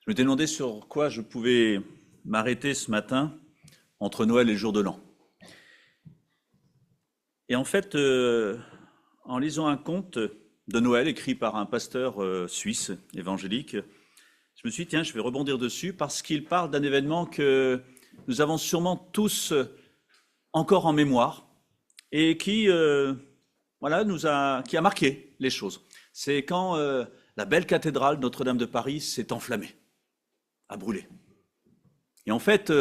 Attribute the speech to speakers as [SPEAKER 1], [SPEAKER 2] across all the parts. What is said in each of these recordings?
[SPEAKER 1] Je m'étais demandé sur quoi je pouvais m'arrêter ce matin entre Noël et le jour de l'an. Et en fait, en lisant un conte de Noël écrit par un pasteur suisse évangélique, je me suis dit, tiens, je vais rebondir dessus parce qu'il parle d'un événement que nous avons sûrement tous encore en mémoire et qui a marqué les choses. C'est quand la belle cathédrale Notre-Dame de Paris s'est enflammée, a brûlé. Et en fait,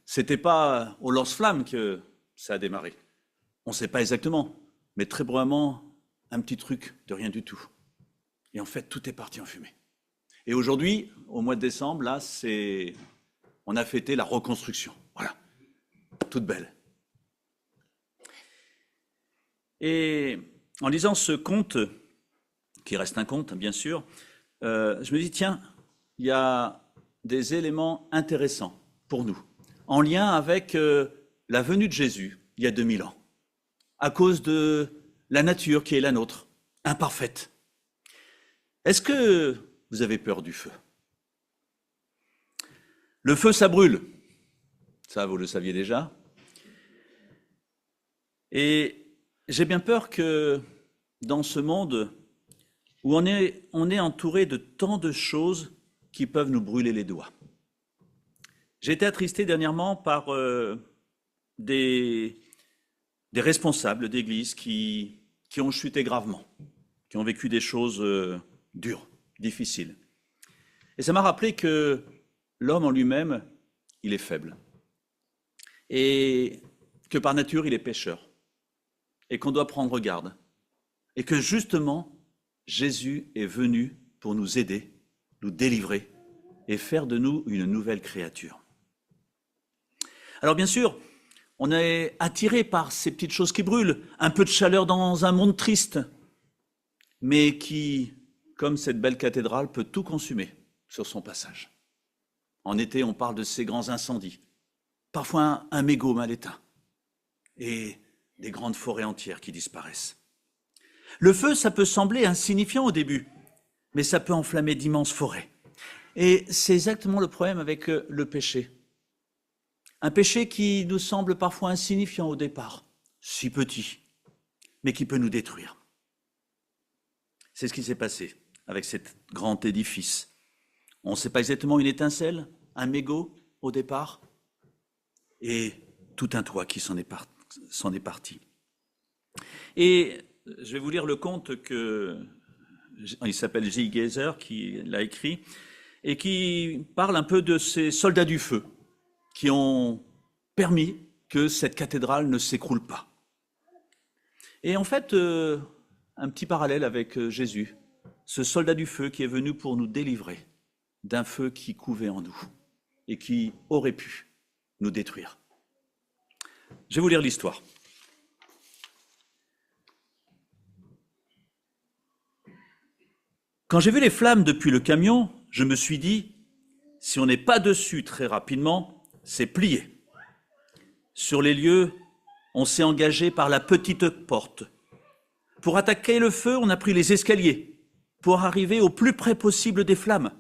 [SPEAKER 1] c'était pas au lance-flamme que ça a démarré. On ne sait pas exactement, mais très probablement un petit truc de rien du tout. Et en fait, tout est parti en fumée. Et aujourd'hui, au mois de décembre, là, on a fêté la reconstruction. Voilà, toute belle. Et en lisant ce conte, qui reste un conte, bien sûr, je me dis, tiens, il y a des éléments intéressants pour nous, en lien avec la venue de Jésus, il y a 2000 ans, à cause de la nature qui est la nôtre, imparfaite. Est-ce que vous avez peur du feu? Le feu, ça brûle. Ça, vous le saviez déjà. Et j'ai bien peur que dans ce monde où on est entouré de tant de choses qui peuvent nous brûler les doigts. J'ai été attristé dernièrement par des responsables d'église qui ont chuté gravement, qui ont vécu des choses dures, difficiles. Et ça m'a rappelé que l'homme en lui-même, il est faible. Et que par nature, il est pécheur. Et qu'on doit prendre garde. Et que justement, Jésus est venu pour nous aider, nous délivrer et faire de nous une nouvelle créature. Alors bien sûr, on est attiré par ces petites choses qui brûlent, un peu de chaleur dans un monde triste, mais qui, comme cette belle cathédrale, peut tout consumer sur son passage. En été, on parle de ces grands incendies, parfois un mégot mal éteint, et des grandes forêts entières qui disparaissent. Le feu, ça peut sembler insignifiant au début, mais ça peut enflammer d'immenses forêts. Et c'est exactement le problème avec le péché. Un péché qui nous semble parfois insignifiant au départ, si petit, mais qui peut nous détruire. C'est ce qui s'est passé avec cet grand édifice. On ne sait pas exactement une étincelle, un mégot au départ, et tout un toit qui s'en est parti. Et je vais vous lire le conte il s'appelle J. Geiser, qui l'a écrit, et qui parle un peu de ces soldats du feu qui ont permis que cette cathédrale ne s'écroule pas. Et en fait, un petit parallèle avec Jésus, ce soldat du feu qui est venu pour nous délivrer d'un feu qui couvait en nous et qui aurait pu nous détruire. Je vais vous lire l'histoire. Quand j'ai vu les flammes depuis le camion, je me suis dit, si on n'est pas dessus très rapidement, c'est plié. Sur les lieux, on s'est engagé par la petite porte. Pour attaquer le feu, on a pris les escaliers pour arriver au plus près possible des flammes.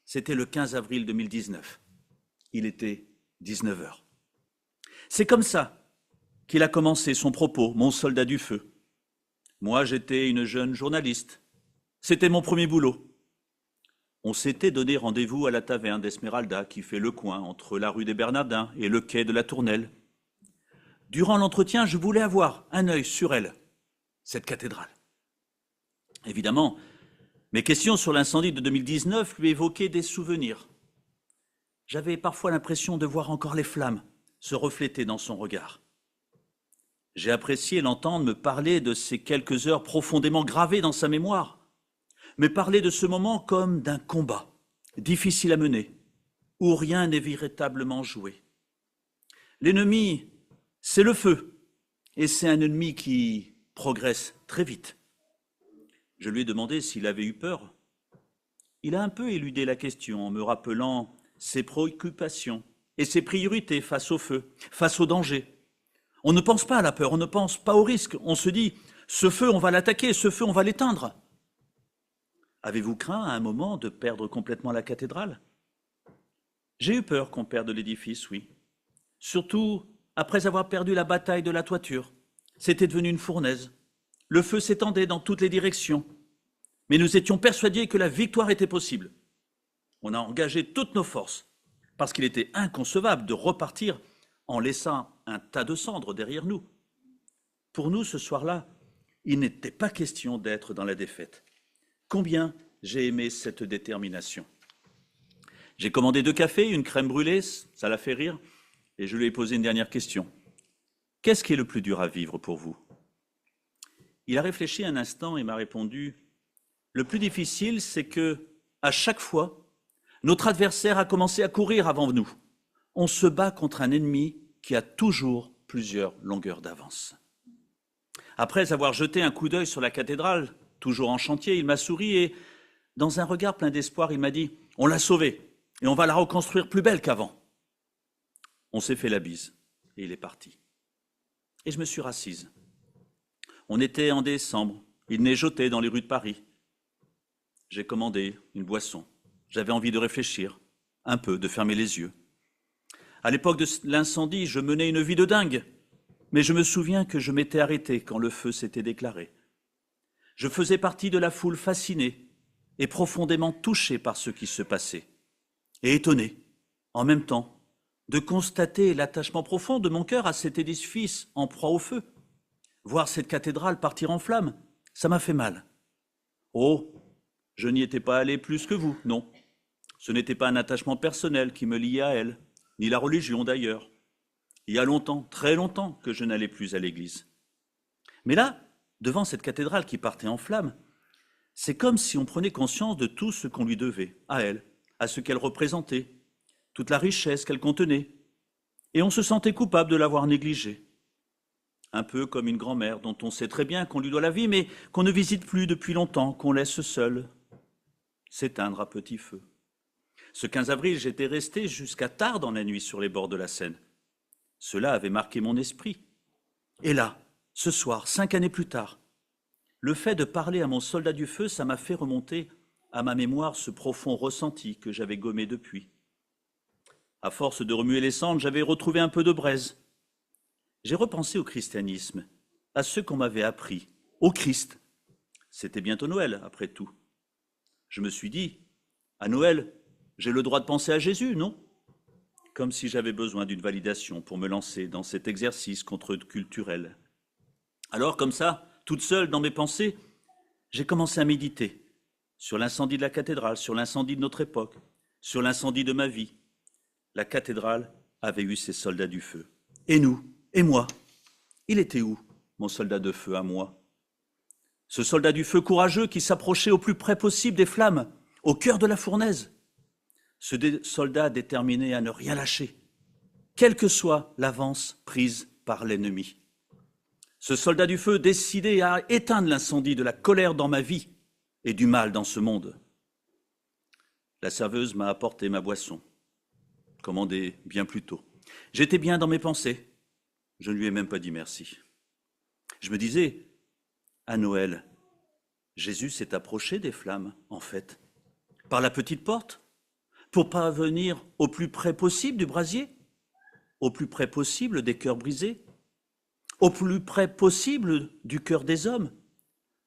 [SPEAKER 1] C'était le 15 avril 2019. Il était 19h. C'est comme ça qu'il a commencé son propos, mon soldat du feu. Moi, j'étais une jeune journaliste. C'était mon premier boulot. On s'était donné rendez-vous à la taverne d'Esmeralda qui fait le coin entre la rue des Bernardins et le quai de la Tournelle. Durant l'entretien, je voulais avoir un œil sur elle, cette cathédrale. Évidemment, mes questions sur l'incendie de 2019 lui évoquaient des souvenirs. J'avais parfois l'impression de voir encore les flammes se refléter dans son regard. J'ai apprécié l'entendre me parler de ces quelques heures profondément gravées dans sa mémoire, me parler de ce moment comme d'un combat, difficile à mener, où rien n'est véritablement joué. L'ennemi, c'est le feu, et c'est un ennemi qui progresse très vite. Je lui ai demandé s'il avait eu peur. Il a un peu éludé la question en me rappelant ses préoccupations et ses priorités face au feu, face au danger. On ne pense pas à la peur, on ne pense pas au risque. On se dit, ce feu, on va l'attaquer, ce feu, on va l'éteindre. Avez-vous craint à un moment de perdre complètement la cathédrale? J'ai eu peur qu'on perde l'édifice, oui. Surtout après avoir perdu la bataille de la toiture. C'était devenu une fournaise. Le feu s'étendait dans toutes les directions. Mais nous étions persuadés que la victoire était possible. On a engagé toutes nos forces, parce qu'il était inconcevable de repartir en laissant un tas de cendres derrière nous. Pour nous, ce soir-là, il n'était pas question d'être dans la défaite. Combien j'ai aimé cette détermination. J'ai commandé 2 cafés, une crème brûlée, ça l'a fait rire, et je lui ai posé une dernière question. Qu'est-ce qui est le plus dur à vivre pour vous? Il a réfléchi un instant et m'a répondu, le plus difficile, c'est que, à chaque fois, notre adversaire a commencé à courir avant nous. On se bat contre un ennemi qui a toujours plusieurs longueurs d'avance. Après avoir jeté un coup d'œil sur la cathédrale, toujours en chantier, il m'a souri et, dans un regard plein d'espoir, il m'a dit « On l'a sauvée et on va la reconstruire plus belle qu'avant. » On s'est fait la bise et il est parti. Et je me suis rassise. On était en décembre, il neigeotait dans les rues de Paris. J'ai commandé une boisson. J'avais envie de réfléchir, un peu, de fermer les yeux. À l'époque de l'incendie, je menais une vie de dingue, mais je me souviens que je m'étais arrêté quand le feu s'était déclaré. Je faisais partie de la foule fascinée et profondément touchée par ce qui se passait, et étonné, en même temps, de constater l'attachement profond de mon cœur à cet édifice en proie au feu. Voir cette cathédrale partir en flammes, ça m'a fait mal. Oh, je n'y étais pas allé plus que vous, non. Ce n'était pas un attachement personnel qui me liait à elle, ni la religion d'ailleurs. Il y a longtemps, très longtemps, que je n'allais plus à l'église. Mais là, devant cette cathédrale qui partait en flammes, c'est comme si on prenait conscience de tout ce qu'on lui devait, à elle, à ce qu'elle représentait, toute la richesse qu'elle contenait, et on se sentait coupable de l'avoir négligée. Un peu comme une grand-mère dont on sait très bien qu'on lui doit la vie, mais qu'on ne visite plus depuis longtemps, qu'on laisse seule s'éteindre à petit feu. Ce 15 avril, j'étais resté jusqu'à tard dans la nuit sur les bords de la Seine. Cela avait marqué mon esprit. Et là, ce soir, 5 années plus tard, le fait de parler à mon soldat du feu, ça m'a fait remonter à ma mémoire ce profond ressenti que j'avais gommé depuis. À force de remuer les cendres, j'avais retrouvé un peu de braise. J'ai repensé au christianisme, à ce qu'on m'avait appris, au Christ. C'était bientôt Noël, après tout. Je me suis dit, à Noël, j'ai le droit de penser à Jésus, non? Comme si j'avais besoin d'une validation pour me lancer dans cet exercice contre-culturel. Alors, comme ça, toute seule dans mes pensées, j'ai commencé à méditer sur l'incendie de la cathédrale, sur l'incendie de notre époque, sur l'incendie de ma vie. La cathédrale avait eu ses soldats du feu. Et nous, et moi, il était où, mon soldat de feu à moi? Ce soldat du feu courageux qui s'approchait au plus près possible des flammes, au cœur de la fournaise. Ce soldat déterminé à ne rien lâcher, quelle que soit l'avance prise par l'ennemi. Ce soldat du feu décidé à éteindre l'incendie de la colère dans ma vie et du mal dans ce monde. La serveuse m'a apporté ma boisson, commandée bien plus tôt. J'étais bien dans mes pensées. Je ne lui ai même pas dit merci. Je me disais, à Noël, Jésus s'est approché des flammes, en fait, par la petite porte, pour parvenir au plus près possible du brasier, au plus près possible des cœurs brisés, au plus près possible du cœur des hommes,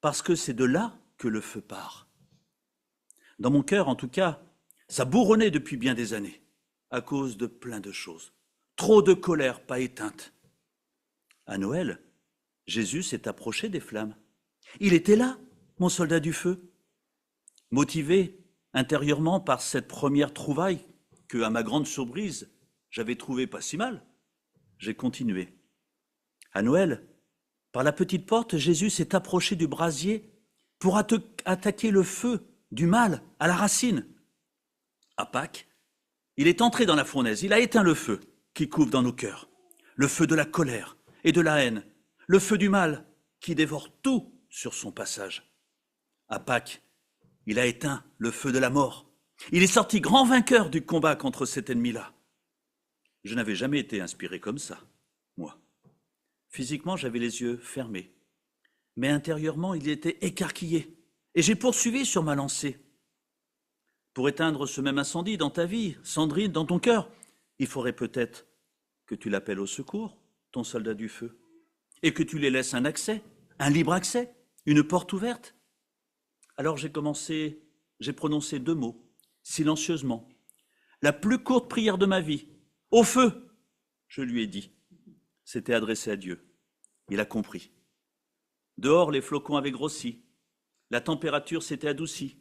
[SPEAKER 1] parce que c'est de là que le feu part. Dans mon cœur, en tout cas, ça bourronnait depuis bien des années, à cause de plein de choses. Trop de colère pas éteinte. À Noël, Jésus s'est approché des flammes. Il était là, mon soldat du feu, motivé intérieurement par cette première trouvaille que, à ma grande surprise, j'avais trouvée pas si mal. J'ai continué. À Noël, par la petite porte, Jésus s'est approché du brasier pour attaquer le feu du mal à la racine. À Pâques, il est entré dans la fournaise, il a éteint le feu qui couve dans nos cœurs, le feu de la colère et de la haine, le feu du mal qui dévore tout sur son passage. À Pâques, il a éteint le feu de la mort. Il est sorti grand vainqueur du combat contre cet ennemi-là. Je n'avais jamais été inspiré comme ça, moi. Physiquement, j'avais les yeux fermés, mais intérieurement, il était écarquillé, Et j'ai poursuivi sur ma lancée. Pour éteindre ce même incendie dans ta vie, Sandrine, dans ton cœur, il faudrait peut-être que tu l'appelles au secours, ton soldat du feu, et que tu les laisses un accès, un libre accès, une porte ouverte. Alors j'ai prononcé 2 mots, silencieusement. La plus courte prière de ma vie, au feu, je lui ai dit. C'était adressé à Dieu. Il a compris. Dehors, les flocons avaient grossi. La température s'était adoucie.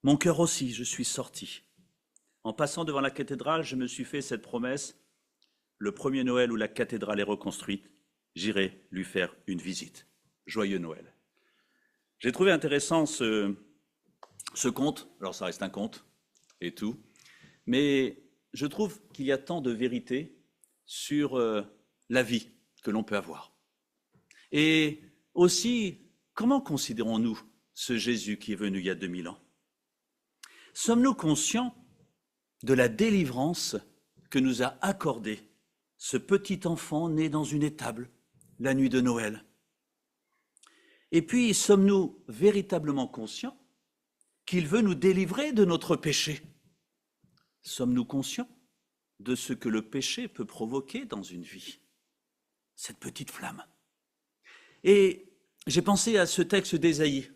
[SPEAKER 1] Mon cœur aussi, je suis sorti. En passant devant la cathédrale, je me suis fait cette promesse. Le premier Noël où la cathédrale est reconstruite, j'irai lui faire une visite. Joyeux Noël. J'ai trouvé intéressant ce conte. Alors ça reste un conte et tout. Mais je trouve qu'il y a tant de vérité sur la vie que l'on peut avoir. Et aussi, comment considérons-nous ce Jésus qui est venu il y a 2000 ans? Sommes-nous conscients de la délivrance que nous a accordée ce petit enfant né dans une étable la nuit de Noël? Et puis, sommes-nous véritablement conscients qu'il veut nous délivrer de notre péché? Sommes-nous conscients de ce que le péché peut provoquer dans une vie? Cette petite flamme. Et j'ai pensé à ce texte d'Ésaïe,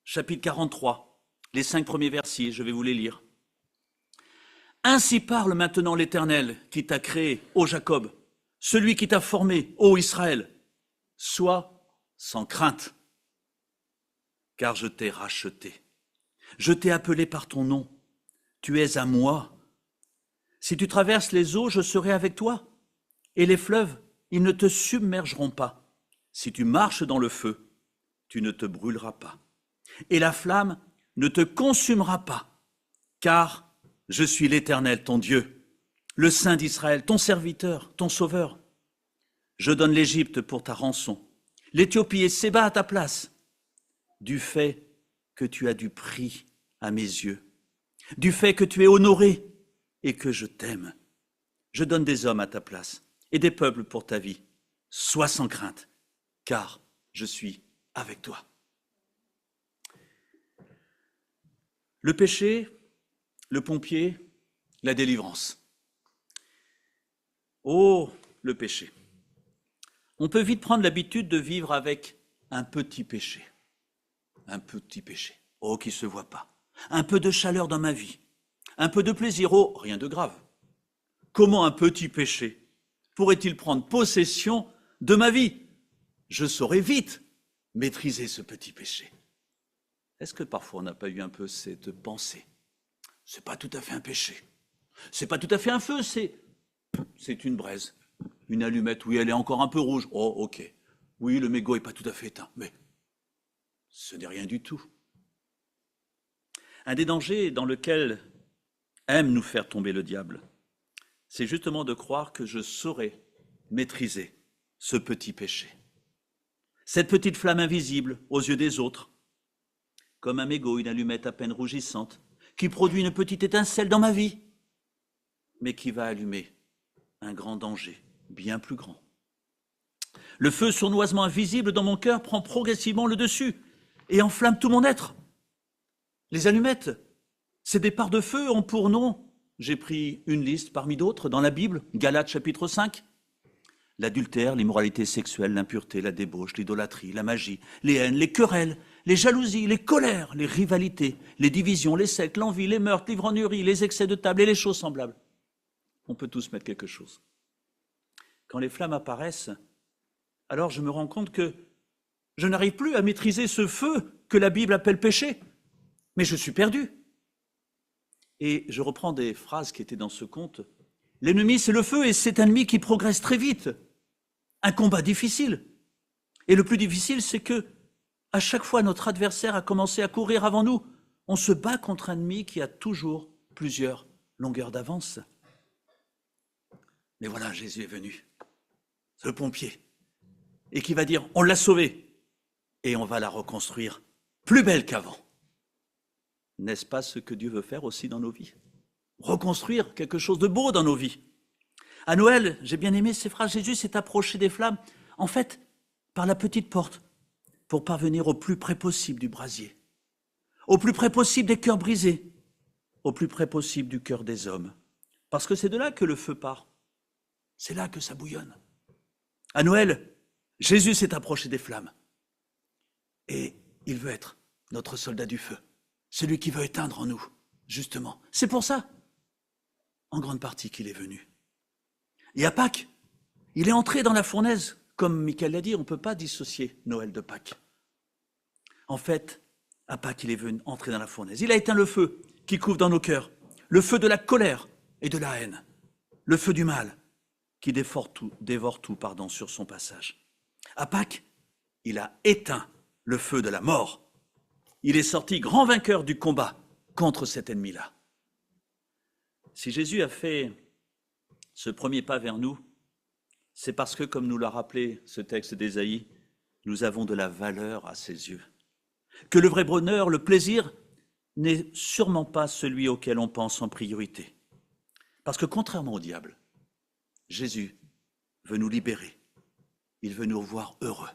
[SPEAKER 1] chapitre 43, les 5 premiers versets, je vais vous les lire. Ainsi parle maintenant l'Éternel qui t'a créé, ô Jacob, celui qui t'a formé, ô Israël. Sois sans crainte, car je t'ai racheté. Je t'ai appelé par ton nom. Tu es à moi. Si tu traverses les eaux, je serai avec toi. Et les fleuves, ils ne te submergeront pas. Si tu marches dans le feu, tu ne te brûleras pas. Et la flamme ne te consumera pas, car je suis l'Éternel, ton Dieu, le Saint d'Israël, ton serviteur, ton sauveur. Je donne l'Égypte pour ta rançon, l'Éthiopie et Séba à ta place, du fait que tu as du prix à mes yeux, du fait que tu es honoré et que je t'aime. Je donne des hommes à ta place et des peuples pour ta vie. Sois sans crainte, car je suis avec toi. Le péché, le pompier, la délivrance. Oh, le péché. On peut vite prendre l'habitude de vivre avec un petit péché. Un petit péché. Oh, qui ne se voit pas. Un peu de chaleur dans ma vie. Un peu de plaisir. Oh, rien de grave. Comment un petit péché pourrait-il prendre possession de ma vie? Je saurais vite maîtriser ce petit péché. Est-ce que parfois on n'a pas eu un peu cette pensée? C'est pas tout à fait un péché. C'est pas tout à fait un feu, c'est une braise. Une allumette, oui, elle est encore un peu rouge. Oh, ok. Oui, le mégot n'est pas tout à fait éteint, mais ce n'est rien du tout. Un des dangers dans lequel aime nous faire tomber le diable, c'est justement de croire que je saurais maîtriser ce petit péché. Cette petite flamme invisible aux yeux des autres, comme un mégot, une allumette à peine rougissante, qui produit une petite étincelle dans ma vie, mais qui va allumer un grand danger, bien plus grand. Le feu sournoisement invisible dans mon cœur prend progressivement le dessus et enflamme tout mon être. Les allumettes, ces départs de feu ont pour nom, j'ai pris une liste parmi d'autres dans la Bible, Galates chapitre 5, l'adultère, l'immoralité sexuelle, l'impureté, la débauche, l'idolâtrie, la magie, les haines, les querelles, les jalousies, les colères, les rivalités, les divisions, les sectes, l'envie, les meurtres, l'ivrognerie, les excès de table et les choses semblables. On peut tous mettre quelque chose. Quand les flammes apparaissent, alors je me rends compte que je n'arrive plus à maîtriser ce feu que la Bible appelle péché, mais je suis perdu. Et je reprends des phrases qui étaient dans ce conte. L'ennemi, c'est le feu et c'est un ennemi qui progresse très vite. Un combat difficile. Et le plus difficile, c'est que à chaque fois notre adversaire a commencé à courir avant nous. On se bat contre un ennemi qui a toujours plusieurs longueurs d'avance. Mais voilà, Jésus est venu, ce pompier, et qui va dire, on l'a sauvée, et on va la reconstruire plus belle qu'avant. N'est-ce pas ce que Dieu veut faire aussi dans nos vies? Reconstruire quelque chose de beau dans nos vies. À Noël, j'ai bien aimé ces phrases, Jésus s'est approché des flammes, en fait, par la petite porte, pour parvenir au plus près possible du brasier. au plus près possible des cœurs brisés, au plus près possible du cœur des hommes. Parce que c'est de là que le feu part. C'est là que ça bouillonne. À Noël, Jésus s'est approché des flammes. Et il veut être notre soldat du feu, celui qui veut éteindre en nous, justement. C'est pour ça, en grande partie, qu'il est venu. Et à Pâques, il est entré dans la fournaise. Comme Michael l'a dit, on ne peut pas dissocier Noël de Pâques. En fait, à Pâques, il est venu entrer dans la fournaise. Il a éteint le feu qui couvre dans nos cœurs, le feu de la colère et de la haine, le feu du mal qui dévore tout sur son passage. À Pâques, il a éteint le feu de la mort. Il est sorti grand vainqueur du combat contre cet ennemi-là. Si Jésus a fait ce premier pas vers nous, c'est parce que, comme nous l'a rappelé ce texte d'Ésaïe, nous avons de la valeur à ses yeux. Que le vrai bonheur, le plaisir, n'est sûrement pas celui auquel on pense en priorité. Parce que contrairement au diable, Jésus veut nous libérer. Il veut nous voir heureux.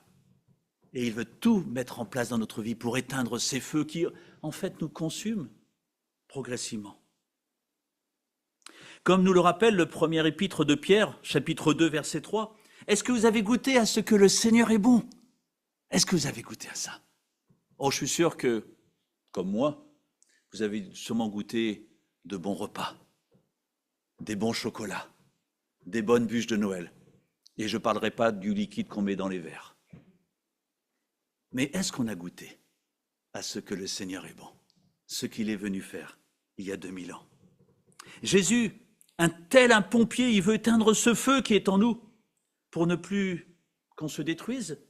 [SPEAKER 1] Et il veut tout mettre en place dans notre vie pour éteindre ces feux qui, en fait, nous consument progressivement. Comme nous le rappelle le premier épître de Pierre, chapitre 2, verset 3, est-ce que vous avez goûté à ce que le Seigneur est bon? Est-ce que vous avez goûté à ça? Oh, je suis sûr que, comme moi, vous avez sûrement goûté de bons repas, des bons chocolats, des bonnes bûches de Noël. Et je ne parlerai pas du liquide qu'on met dans les verres. Mais est-ce qu'on a goûté à ce que le Seigneur est bon, ce qu'il est venu faire il y a 2000 ans? Jésus, un pompier, il veut éteindre ce feu qui est en nous pour ne plus qu'on se détruise.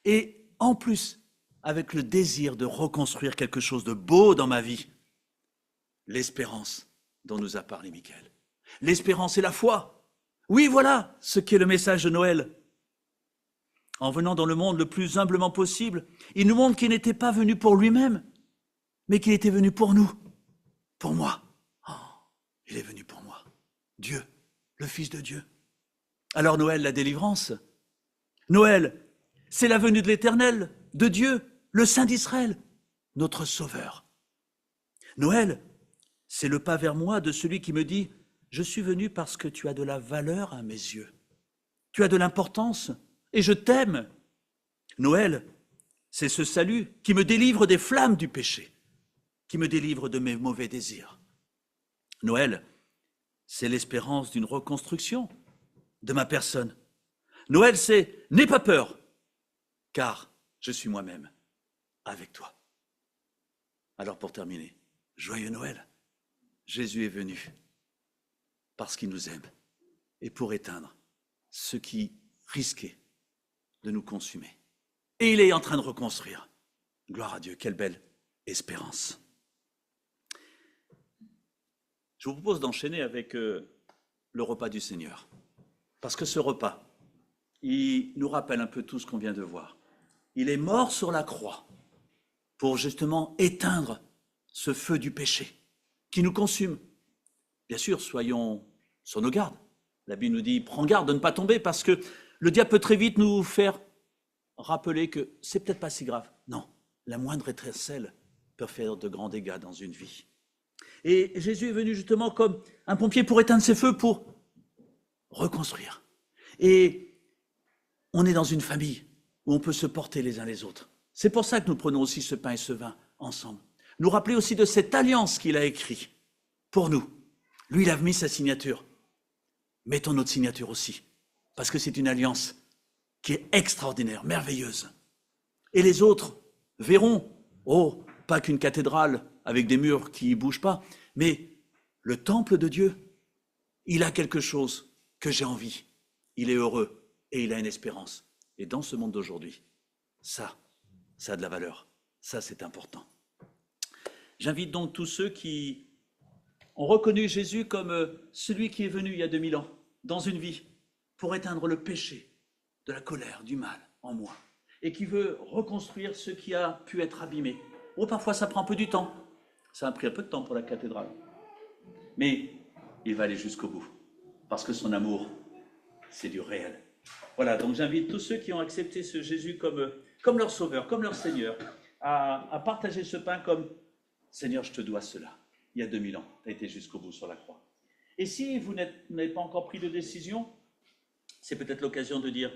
[SPEAKER 1] Et en plus, avec le désir de reconstruire quelque chose de beau dans ma vie, l'espérance dont nous a parlé Michael. L'espérance et la foi. Oui, voilà ce qu'est le message de Noël. En venant dans le monde le plus humblement possible, il nous montre qu'il n'était pas venu pour lui-même, mais qu'il était venu pour nous, pour moi. Oh, il est venu pour moi. Dieu, le Fils de Dieu. Alors Noël, la délivrance. Noël, c'est la venue de l'Éternel, de Dieu, le Saint d'Israël, notre Sauveur. Noël, c'est le pas vers moi de celui qui me dit « Je suis venu parce que tu as de la valeur à mes yeux. Tu as de l'importance et je t'aime. » Noël, c'est ce salut qui me délivre des flammes du péché, qui me délivre de mes mauvais désirs. Noël, c'est l'espérance d'une reconstruction de ma personne. Noël, c'est « N'aie pas peur, car je suis moi-même avec toi. » Alors pour terminer, joyeux Noël. Jésus est venu parce qu'il nous aime et pour éteindre ce qui risquait de nous consumer. Et il est en train de reconstruire. Gloire à Dieu, quelle belle espérance. Je vous propose d'enchaîner avec le repas du Seigneur. Parce que ce repas, il nous rappelle un peu tout ce qu'on vient de voir. Il est mort sur la croix pour justement éteindre ce feu du péché qui nous consume. Bien sûr, soyons sur nos gardes. La Bible nous dit, prends garde de ne pas tomber parce que le diable peut très vite nous faire rappeler que c'est peut-être pas si grave. Non, la moindre étincelle peut faire de grands dégâts dans une vie. Et Jésus est venu justement comme un pompier pour éteindre ces feux, pour reconstruire. Et on est dans une famille où on peut se porter les uns les autres. C'est pour ça que nous prenons aussi ce pain et ce vin ensemble. Nous rappeler aussi de cette alliance qu'il a écrite pour nous. Lui, il a mis sa signature. Mettons notre signature aussi, parce que c'est une alliance qui est extraordinaire, merveilleuse. Et les autres verront, oh, pas qu'une cathédrale avec des murs qui ne bougent pas, mais le temple de Dieu, il a quelque chose que j'ai envie. Il est heureux et il a une espérance. Et dans ce monde d'aujourd'hui, ça a de la valeur. Ça, c'est important. J'invite donc tous ceux qui ont reconnu Jésus comme celui qui est venu il y a 2000 ans, dans une vie, pour éteindre le péché, de la colère, du mal en moi, et qui veut reconstruire ce qui a pu être abîmé. Oh, parfois, ça prend un peu du temps. Ça a pris un peu de temps pour la cathédrale. Mais il va aller jusqu'au bout, parce que son amour, c'est du réel. Voilà, donc j'invite tous ceux qui ont accepté ce Jésus comme leur sauveur, comme leur Seigneur, à partager ce pain comme Seigneur, je te dois cela. Il y a 2000 ans, tu as été jusqu'au bout sur la croix. Et si vous n'avez pas encore pris de décision, c'est peut-être l'occasion de dire,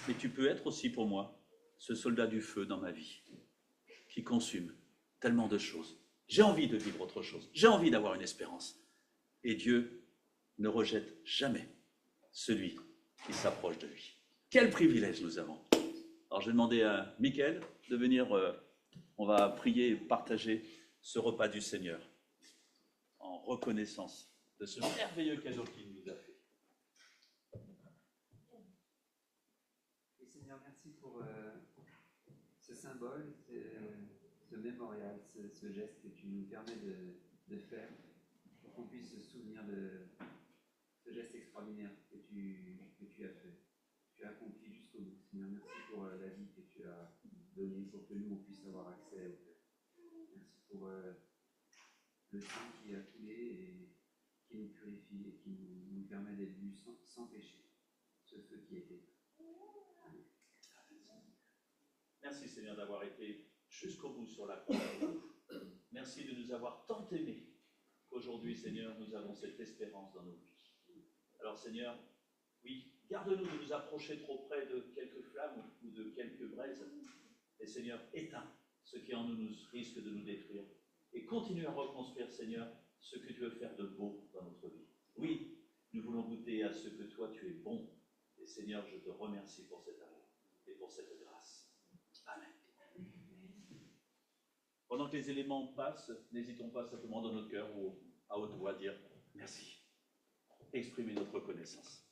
[SPEAKER 1] mais tu peux être aussi pour moi ce soldat du feu dans ma vie, qui consume tellement de choses. J'ai envie de vivre autre chose, j'ai envie d'avoir une espérance. Et Dieu ne rejette jamais celui qui s'approche de lui. Quel privilège nous avons. Alors je vais demander à Mickaël de venir, on va prier et partager ce repas du Seigneur en reconnaissance de ce merveilleux cadeau qu'il nous a fait.
[SPEAKER 2] Et Seigneur, merci pour ce symbole, ce mémorial, ce geste que tu nous permets de faire, pour qu'on puisse se souvenir de ce geste extraordinaire que tu as fait. Tu as accompli jusqu'au bout. Seigneur, merci pour la vie que tu as donnée, pour que nous, on puisse avoir accès au cœur. Merci pour le sang qui a coulé et qui nous purifie et qui nous permet d'être vus sans péché. Ce feu qui a été. Amen.
[SPEAKER 1] Merci Seigneur d'avoir été jusqu'au bout sur la croix. Merci de nous avoir tant aimés qu'aujourd'hui, Seigneur, nous avons cette espérance dans nos vies. Alors Seigneur, oui, garde-nous de nous approcher trop près de quelques flammes ou de quelques braises. Et Seigneur, éteins ce qui en nous risque de nous détruire. Et continue à reconstruire, Seigneur, ce que tu veux faire de beau dans notre vie. Oui, nous voulons goûter à ce que toi tu es bon. Et Seigneur, je te remercie pour cet amour et pour cette grâce. Amen. Pendant que les éléments passent, n'hésitons pas simplement dans notre cœur ou à haute voix à dire merci. Exprimer notre reconnaissance.